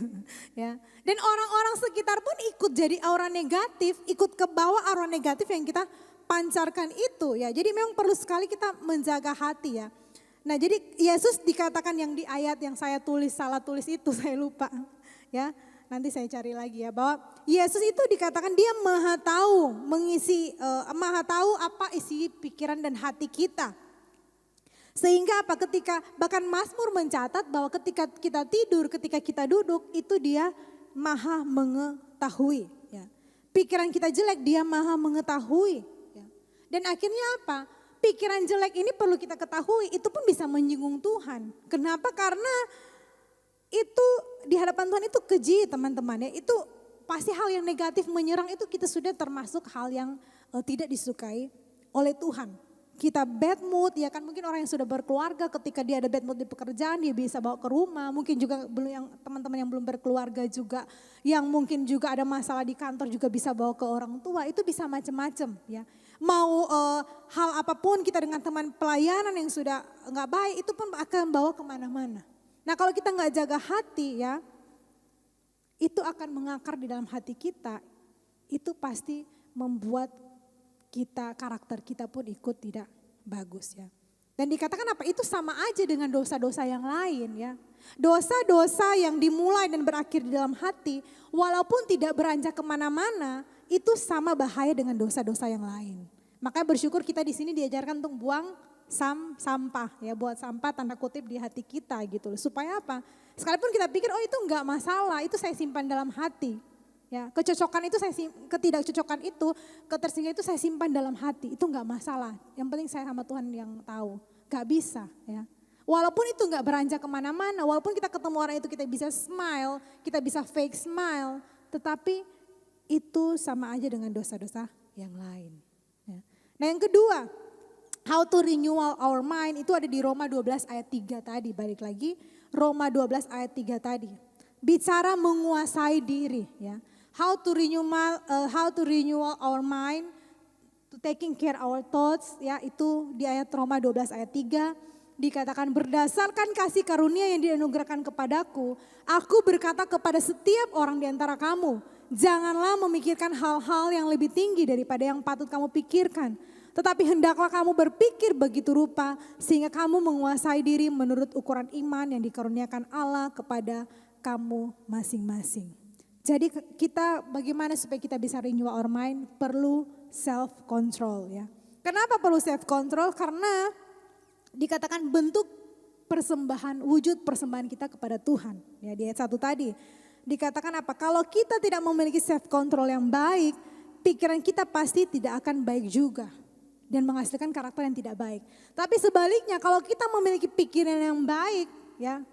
ya. Dan orang-orang sekitar pun ikut jadi aura negatif, ikut ke bawah aura negatif yang kita pancarkan itu ya. Jadi memang perlu sekali kita menjaga hati ya. Nah jadi Yesus dikatakan yang di ayat yang saya tulis, salah tulis itu saya lupa ya. Nanti saya cari lagi ya bahwa Yesus itu dikatakan dia maha tahu maha tahu apa isi pikiran dan hati kita. Sehingga apa ketika bahkan Mazmur mencatat bahwa ketika kita tidur, ketika kita duduk itu dia maha mengetahui. Ya. Pikiran kita jelek dia maha mengetahui. Ya. Dan akhirnya apa? Pikiran jelek ini perlu kita ketahui itu pun bisa menyinggung Tuhan. Kenapa? Karena itu di hadapan Tuhan itu keji teman-teman ya. Itu pasti hal yang negatif menyerang itu kita sudah termasuk hal yang tidak disukai oleh Tuhan. Kita bad mood ya kan mungkin orang yang sudah berkeluarga ketika dia ada bad mood di pekerjaan dia bisa bawa ke rumah. Mungkin juga belum yang teman-teman yang belum berkeluarga juga yang mungkin juga ada masalah di kantor juga bisa bawa ke orang tua. Itu bisa macam-macam ya. Mau hal apapun kita dengan teman pelayanan yang sudah nggak baik itu pun akan bawa kemana-mana. Nah kalau kita nggak jaga hati ya itu akan mengakar di dalam hati kita. Itu pasti membuat kita karakter kita pun ikut tidak bagus ya. Dan dikatakan apa? Itu sama aja dengan dosa-dosa yang lain ya. Dosa-dosa yang dimulai dan berakhir di dalam hati walaupun tidak beranjak kemana-mana itu sama bahaya dengan dosa-dosa yang lain. Makanya bersyukur kita di sini diajarkan untuk buang sampah ya, buat sampah tanda kutip di hati kita gitu loh. Supaya apa? Sekalipun kita pikir oh itu enggak masalah, itu saya simpan dalam hati. Ya, kecocokan itu ketidakcocokan itu, ketersinggungan itu saya simpan dalam hati, itu enggak masalah. Yang penting saya sama Tuhan yang tahu, enggak bisa ya. Walaupun itu enggak beranjak kemana-mana, walaupun kita ketemu orang itu kita bisa smile, kita bisa fake smile, tetapi itu sama aja dengan dosa-dosa yang lain. Ya. Nah yang kedua, how to renewal our mind itu ada di Roma 12 ayat 3 tadi, balik lagi Roma 12 ayat 3 tadi. Bicara menguasai diri ya. How to renew our mind, to taking care our thoughts ya itu di ayat Roma 12 ayat 3 dikatakan berdasarkan kasih karunia yang dianugerahkan kepadaku, aku berkata kepada setiap orang di antara kamu, janganlah memikirkan hal-hal yang lebih tinggi daripada yang patut kamu pikirkan. Tetapi hendaklah kamu berpikir begitu rupa sehingga kamu menguasai diri menurut ukuran iman yang dikaruniakan Allah kepada kamu masing-masing. Jadi kita bagaimana supaya kita bisa renew our mind perlu self control ya. Kenapa perlu self control? Karena dikatakan bentuk persembahan, wujud persembahan kita kepada Tuhan. Ya di ayat 1 tadi dikatakan apa? Kalau kita tidak memiliki self control yang baik, pikiran kita pasti tidak akan baik juga dan menghasilkan karakter yang tidak baik. Tapi sebaliknya kalau kita memiliki pikiran yang baik ya,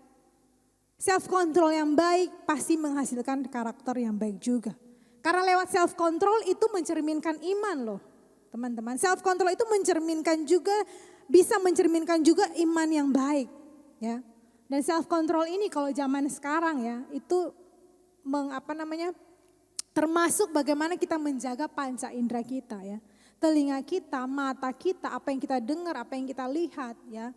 self control yang baik pasti menghasilkan karakter yang baik juga. Karena lewat self control itu mencerminkan iman loh teman-teman. Self control itu bisa mencerminkan juga iman yang baik ya. Dan self control ini kalau zaman sekarang ya itu termasuk bagaimana kita menjaga panca indera kita ya. Telinga kita, mata kita, apa yang kita dengar, apa yang kita lihat ya.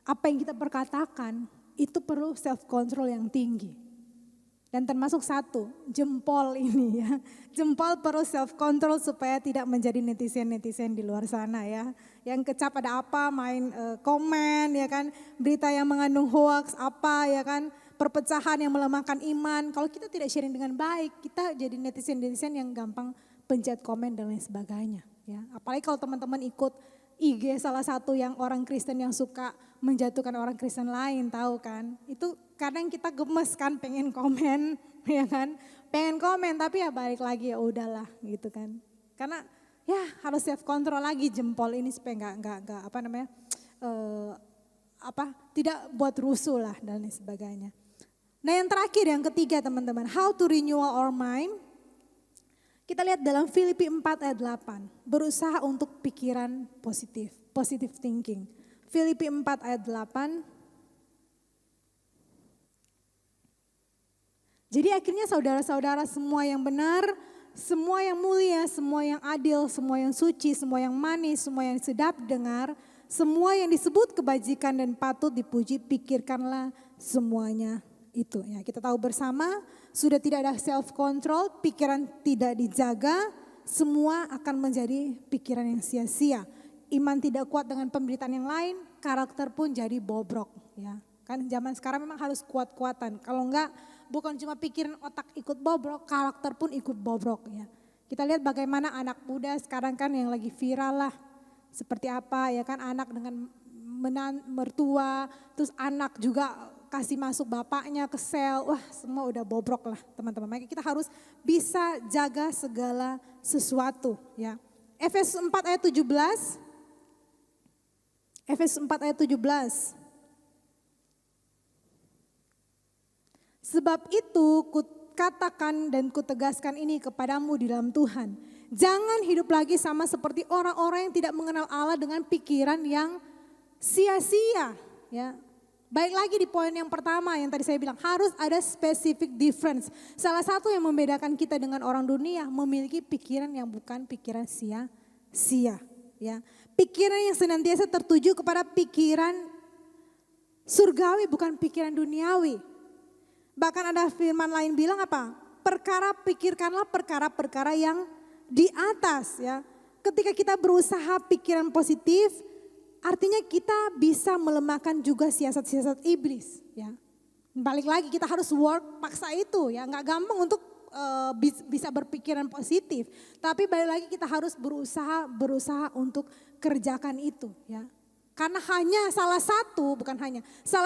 Apa yang kita perkatakan. Itu perlu self control yang tinggi. Dan termasuk satu, jempol ini ya. Jempol perlu self control supaya tidak menjadi netizen-netizen di luar sana ya. Yang kecap ada apa, main komen ya kan. Berita yang mengandung hoax apa ya kan. Perpecahan yang melemahkan iman. Kalau kita tidak sharing dengan baik, kita jadi netizen-netizen yang gampang pencet komen dan lain sebagainya. Ya. Apalagi kalau teman-teman ikut IG salah satu yang orang Kristen yang suka menjatuhkan orang Kristen lain, tahu kan? Itu kadang kita gemes kan pengen komen, ya kan? Pengen komen tapi ya balik lagi ya udahlah gitu kan. Karena ya harus self control lagi jempol ini supaya nggak apa namanya? Tidak buat rusuh lah dan lain sebagainya. Nah yang terakhir, yang ketiga teman-teman, how to renew our mind. Kita lihat dalam Filipi 4 ayat 8, berusaha untuk pikiran positif, positive thinking. Filipi 4 ayat 8. Jadi akhirnya saudara-saudara semua yang benar, semua yang mulia, semua yang adil, semua yang suci, semua yang manis, semua yang sedap dengar, semua yang disebut kebajikan dan patut dipuji, pikirkanlah semuanya itu. Ya, kita tahu bersama sudah tidak ada self control, pikiran tidak dijaga, semua akan menjadi pikiran yang sia-sia. Iman tidak kuat dengan penderitaan yang lain, karakter pun jadi bobrok. Ya, kan zaman sekarang memang harus kuat-kuatan. Kalau enggak, bukan cuma pikiran otak ikut bobrok, karakter pun ikut bobrok. Ya, kita lihat bagaimana anak muda sekarang kan yang lagi viral lah. Seperti apa ya kan, anak dengan mertua, terus anak juga kasih masuk bapaknya ke sel, wah semua udah bobrok lah teman-teman. Makanya kita harus bisa jaga segala sesuatu ya. Efesus 4 ayat 17. Efesus 4 ayat 17. Sebab itu katakan dan kutegaskan ini kepadamu di dalam Tuhan. Jangan hidup lagi sama seperti orang-orang yang tidak mengenal Allah dengan pikiran yang sia-sia ya. Baik lagi di poin yang pertama yang tadi saya bilang, harus ada specific difference. Salah satu yang membedakan kita dengan orang dunia, memiliki pikiran yang bukan pikiran sia-sia. Ya. Pikiran yang senantiasa tertuju kepada pikiran surgawi, bukan pikiran duniawi. Bahkan ada firman lain bilang apa? Pikirkanlah perkara-perkara yang di atas. Ya. Ketika kita berusaha pikiran positif, artinya kita bisa melemahkan juga siasat-siasat iblis. Ya. Balik lagi kita harus paksa itu ya, nggak gampang untuk bisa berpikiran positif. Tapi balik lagi kita harus berusaha untuk kerjakan itu ya. Karena salah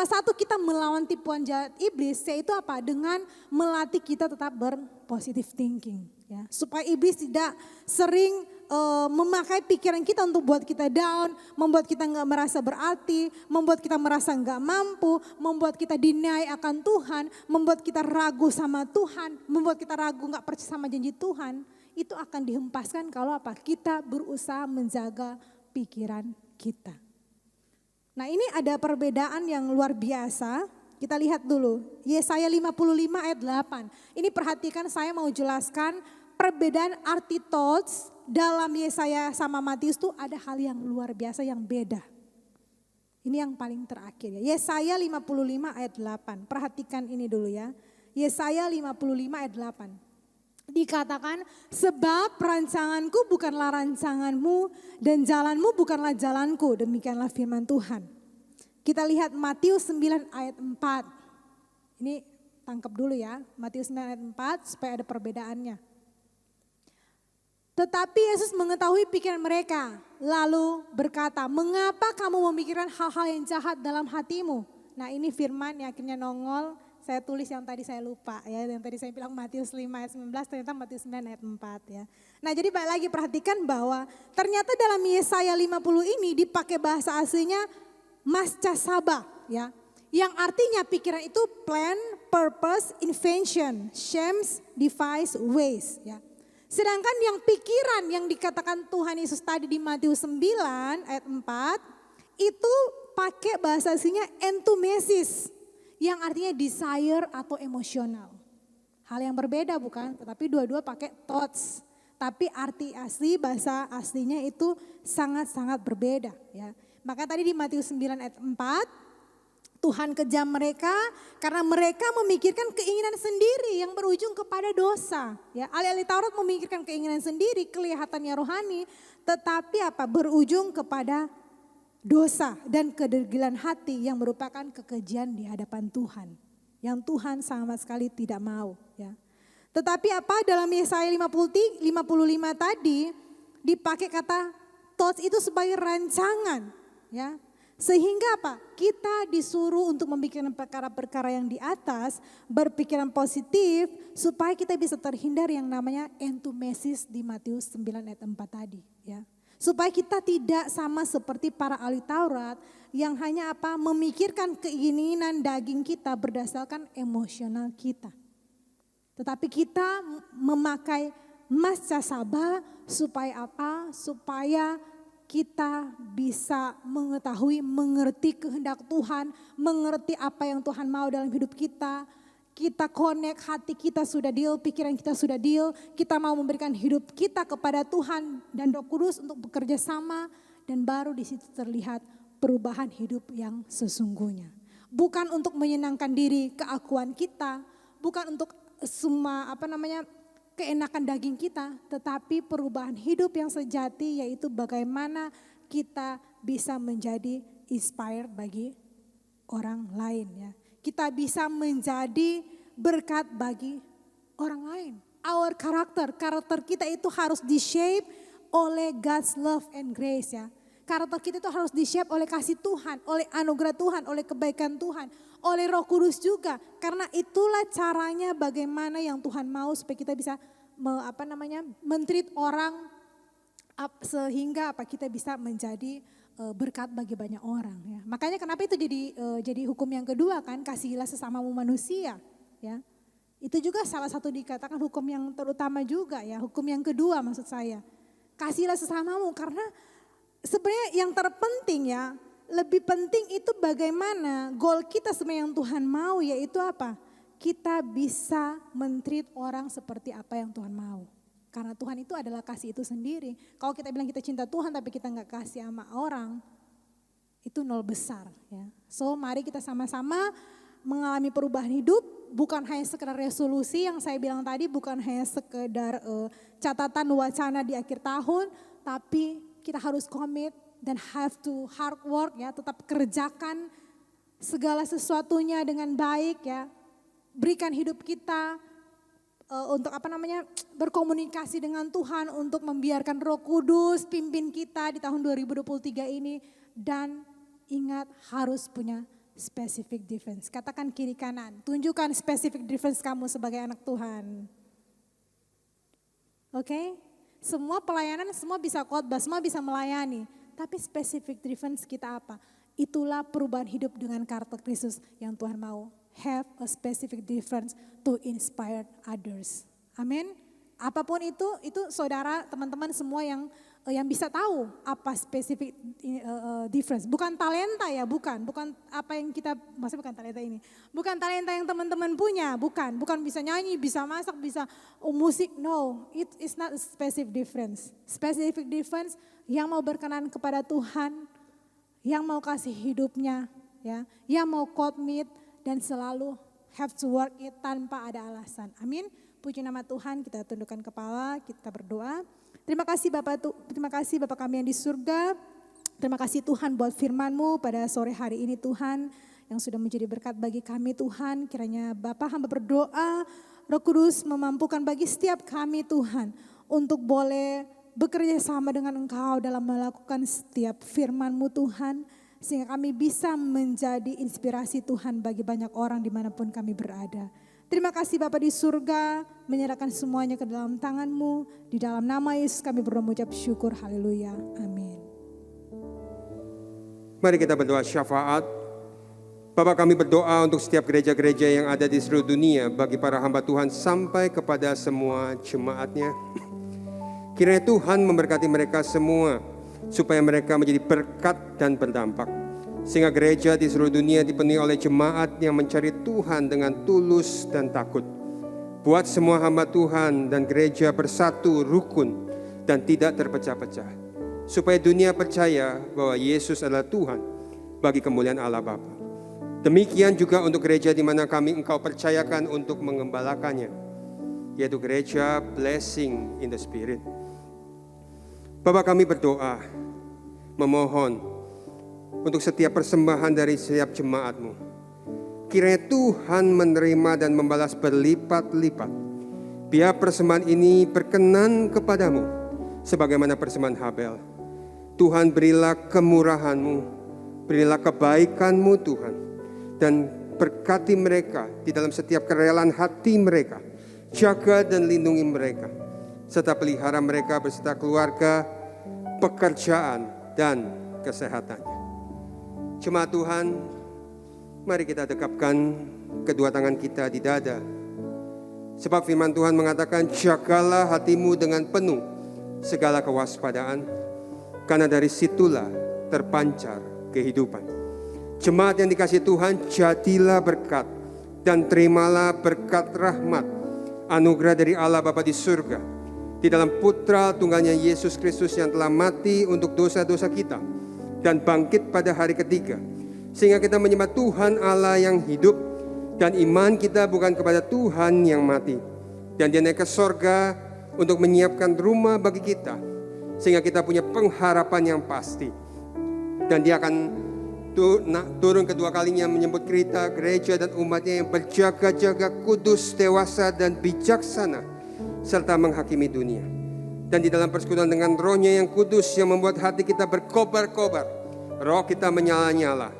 satu kita melawan tipuan jahat iblis, yaitu apa? Dengan melatih kita tetap berpositive thinking. Ya. Supaya iblis tidak sering memakai pikiran kita untuk buat kita down, membuat kita nggak merasa berarti, membuat kita merasa nggak mampu, membuat kita deny akan Tuhan, membuat kita ragu sama Tuhan, membuat kita ragu nggak percaya sama janji Tuhan. Itu akan dihempaskan kalau apa? Kita berusaha menjaga pikiran kita. Nah ini ada perbedaan yang luar biasa. Kita lihat dulu, Yesaya 55 ayat 8. Ini perhatikan, saya mau jelaskan perbedaan arti thoughts dalam Yesaya sama Matius itu ada hal yang luar biasa yang beda. Ini yang paling terakhir ya. Yesaya 55 ayat 8. Perhatikan ini dulu ya. Yesaya 55 ayat 8. Dikatakan, sebab rancanganku bukanlah rancanganmu dan jalanmu bukanlah jalanku. Demikianlah firman Tuhan. Kita lihat Matius 9 ayat 4. Ini tangkap dulu ya. Matius 9 ayat 4 supaya ada perbedaannya. Tetapi Yesus mengetahui pikiran mereka, lalu berkata, mengapa kamu memikirkan hal-hal yang jahat dalam hatimu? Nah ini firman yang akhirnya nongol, saya tulis yang tadi saya lupa ya, yang tadi saya bilang Matius 5 ayat 19, ternyata Matius 9 ayat 4 ya. Nah jadi balik lagi perhatikan bahwa ternyata dalam Yesaya 50 ini dipakai bahasa aslinya mascasaba ya. Yang artinya pikiran itu plan, purpose, invention, schemes, device, ways ya. Sedangkan yang pikiran yang dikatakan Tuhan Yesus tadi di Matius 9 ayat 4 itu pakai bahasa aslinya entumesis yang artinya desire atau emosional. Hal yang berbeda bukan? Tetapi dua-dua pakai thoughts. Tapi arti asli bahasa aslinya itu sangat-sangat berbeda ya. Maka tadi di Matius 9 ayat 4 Tuhan kejam mereka karena mereka memikirkan keinginan sendiri yang berujung kepada dosa. Ya, ahli-ahli Taurat memikirkan keinginan sendiri, kelihatannya rohani, tetapi apa? Berujung kepada dosa dan kedegilan hati yang merupakan kekejian di hadapan Tuhan. Yang Tuhan sama sekali tidak mau. Ya. Tetapi apa? Dalam Yesaya 55 tadi dipakai kata thoughts itu sebagai rancangan, ya. Sehingga apa? Kita disuruh untuk memikirkan perkara-perkara yang di atas, berpikiran positif supaya kita bisa terhindar yang namanya entumesis di Matius 9 ayat 4 tadi, ya. Supaya kita tidak sama seperti para ahli Taurat yang hanya apa? Memikirkan keinginan daging kita berdasarkan emosional kita. Tetapi kita memakai mascasaba supaya apa? Supaya kita bisa mengetahui, mengerti kehendak Tuhan, mengerti apa yang Tuhan mau dalam hidup kita. Kita connect, hati kita sudah deal, pikiran kita sudah deal. Kita mau memberikan hidup kita kepada Tuhan dan Roh Kudus untuk bekerja sama. Dan baru di situ terlihat perubahan hidup yang sesungguhnya. Bukan untuk menyenangkan diri, keakuan kita. Bukan untuk semua keenakan daging kita, tetapi perubahan hidup yang sejati yaitu bagaimana kita bisa menjadi inspired bagi orang lain, ya. Kita bisa menjadi berkat bagi orang lain. Our karakter kita itu harus di-shape oleh God's love and grace, ya. Karakter kita itu harus di-shape oleh kasih Tuhan, oleh anugerah Tuhan, oleh kebaikan Tuhan, oleh Roh Kudus juga. Karena itulah caranya bagaimana yang Tuhan mau supaya kita bisa men-treat orang sehingga kita bisa menjadi berkat bagi banyak orang, ya. Makanya kenapa itu jadi hukum yang kedua kan, kasihilah sesamamu manusia, ya. Itu juga salah satu dikatakan hukum yang terutama juga, ya. Hukum yang kedua maksud saya. Kasihilah sesamamu karena sebenarnya yang terpenting, ya, lebih penting itu bagaimana goal kita sebenarnya yang Tuhan mau, yaitu apa? Kita bisa men-treat orang seperti apa yang Tuhan mau. Karena Tuhan itu adalah kasih itu sendiri. Kalau kita bilang kita cinta Tuhan tapi kita gak kasih sama orang, itu nol besar, ya. So mari kita sama-sama mengalami perubahan hidup, bukan hanya sekedar resolusi yang saya bilang tadi, bukan hanya sekedar catatan wacana di akhir tahun, tapi kita harus komit dan have to hard work, ya, tetap kerjakan segala sesuatunya dengan baik, ya. Berikan hidup kita untuk berkomunikasi dengan Tuhan, untuk membiarkan Roh Kudus pimpin kita di tahun 2023 ini. Dan ingat harus punya specific difference. Katakan kiri kanan, tunjukkan specific difference kamu sebagai anak Tuhan. Oke? Semua pelayanan, semua bisa khotbah, semua bisa melayani. Tapi specific difference kita apa? Itulah perubahan hidup dengan karakter Kristus yang Tuhan mau. Have a specific difference to inspire others. Amin. Apapun itu saudara, teman-teman semua yang bisa tahu apa specific difference. Bukan talenta, ya, bukan apa yang kita, maksudnya bukan talenta ini. Bukan talenta yang teman-teman punya, bukan bisa nyanyi, bisa masak, bisa musik. No, it is not a specific difference. Specific difference yang mau berkenan kepada Tuhan, yang mau kasih hidupnya, ya, yang mau commit dan selalu have to work it tanpa ada alasan. Amin. Puji nama Tuhan, kita tundukkan kepala, kita berdoa. Terima kasih Bapa kami yang di surga. Terima kasih Tuhan buat firman-Mu pada sore hari ini Tuhan, yang sudah menjadi berkat bagi kami Tuhan. Kiranya Bapa hamba berdoa, Roh Kudus memampukan bagi setiap kami Tuhan, untuk boleh bekerja sama dengan Engkau dalam melakukan setiap firman-Mu Tuhan. Sehingga kami bisa menjadi inspirasi Tuhan bagi banyak orang dimanapun kami berada. Terima kasih Bapa di surga, menyerahkan semuanya ke dalam tangan-Mu. Di dalam nama Yesus kami berdoa mengucap syukur, haleluya, amin. Mari kita berdoa syafaat. Bapa, kami berdoa untuk setiap gereja-gereja yang ada di seluruh dunia, bagi para hamba Tuhan sampai kepada semua jemaatnya. Kiranya Tuhan memberkati mereka semua, supaya mereka menjadi berkat dan berdampak. Sehingga gereja di seluruh dunia dipenuhi oleh jemaat yang mencari Tuhan dengan tulus dan takut. Buat semua hamba Tuhan dan gereja bersatu, rukun, dan tidak terpecah-pecah. Supaya dunia percaya bahwa Yesus adalah Tuhan bagi kemuliaan Allah Bapa. Demikian juga untuk gereja di mana Engkau percayakan untuk mengembalakannya, yaitu gereja Blessing in the Spirit. Bapa, kami berdoa, memohon untuk setiap persembahan dari setiap jemaat-Mu. Kiranya Tuhan menerima dan membalas berlipat-lipat. Biar persembahan ini berkenan kepadamu, sebagaimana persembahan Habel. Tuhan berilah kemurahan-Mu, berilah kebaikan-Mu Tuhan. Dan berkati mereka di dalam setiap kerelaan hati mereka. Jaga dan lindungi mereka. Serta pelihara mereka beserta keluarga, pekerjaan, dan kesehatannya. Jemaat Tuhan, mari kita dekapkan kedua tangan kita di dada. Sebab firman Tuhan mengatakan, jagalah hatimu dengan penuh segala kewaspadaan, karena dari situlah terpancar kehidupan. Jemaat yang dikasihi Tuhan, jadilah berkat dan terimalah berkat rahmat, anugerah dari Allah Bapa di surga, di dalam Putra tunggalnya Yesus Kristus yang telah mati untuk dosa-dosa kita dan bangkit pada hari ketiga, sehingga kita menyembah Tuhan Allah yang hidup, dan iman kita bukan kepada Tuhan yang mati. Dan Dia naik ke sorga untuk menyiapkan rumah bagi kita, sehingga kita punya pengharapan yang pasti. Dan Dia akan turun kedua kalinya menyebut kita, gereja dan umatnya yang berjaga-jaga, kudus, dewasa, dan bijaksana, serta menghakimi dunia. Dan di dalam persekutuan dengan Roh-Nya yang kudus yang membuat hati kita berkobar-kobar, roh kita menyala-nyala,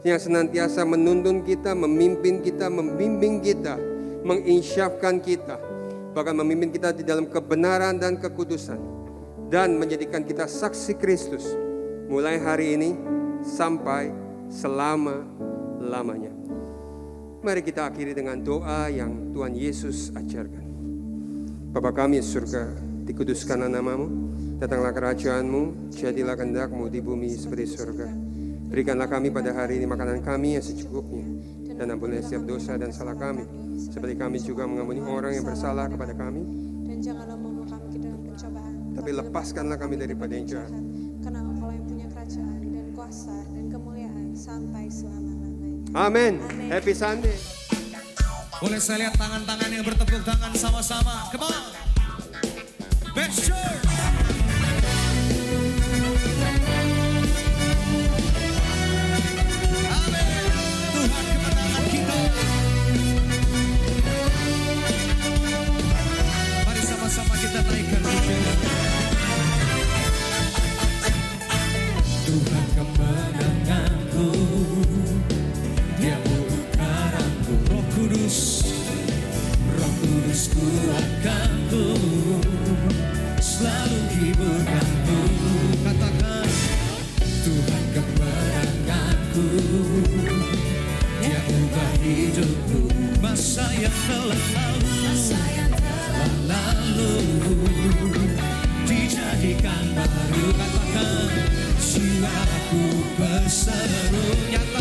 yang senantiasa menuntun kita, memimpin kita, membimbing kita, menginsyafkan kita, bahkan memimpin kita di dalam kebenaran dan kekudusan, dan menjadikan kita saksi Kristus mulai hari ini sampai selama-lamanya. Mari kita akhiri dengan doa yang Tuhan Yesus ajarkan. Bapa kami di surga, dikuduskanlah nama-Mu, datanglah kerajaan-Mu, jadilah kehendak-Mu di bumi seperti surga. Berikanlah kami pada hari ini makanan kami yang secukupnya, dan ampunilah setiap dosa dan salah kami, seperti kami juga mengampuni orang yang bersalah kepada kami. Dan janganlah membawa kami ke dalam pencobaan, tapi lepaskanlah kami daripada yang jahat. karena Engkau yang punya kerajaan dan kuasa dan kemuliaan sampai selama-lamanya. Amin. Happy Sunday. Boleh saya lihat tangan-tangan yang bertepuk tangan sama-sama. Come on. Make sure. Amin. Tuhan kemenangan kita. Mari sama-sama kita naikkan pujian. Tuhan kemenanganku, Dia bukaranku. Roh Kudus kuatkanku, selalu hiburkanku. Katakan, Tuhan kemenanganku, Dia ubah hidupku. Masa yang telah lalu dijadikan baru. Katakan, jiwaku berseru. Nyata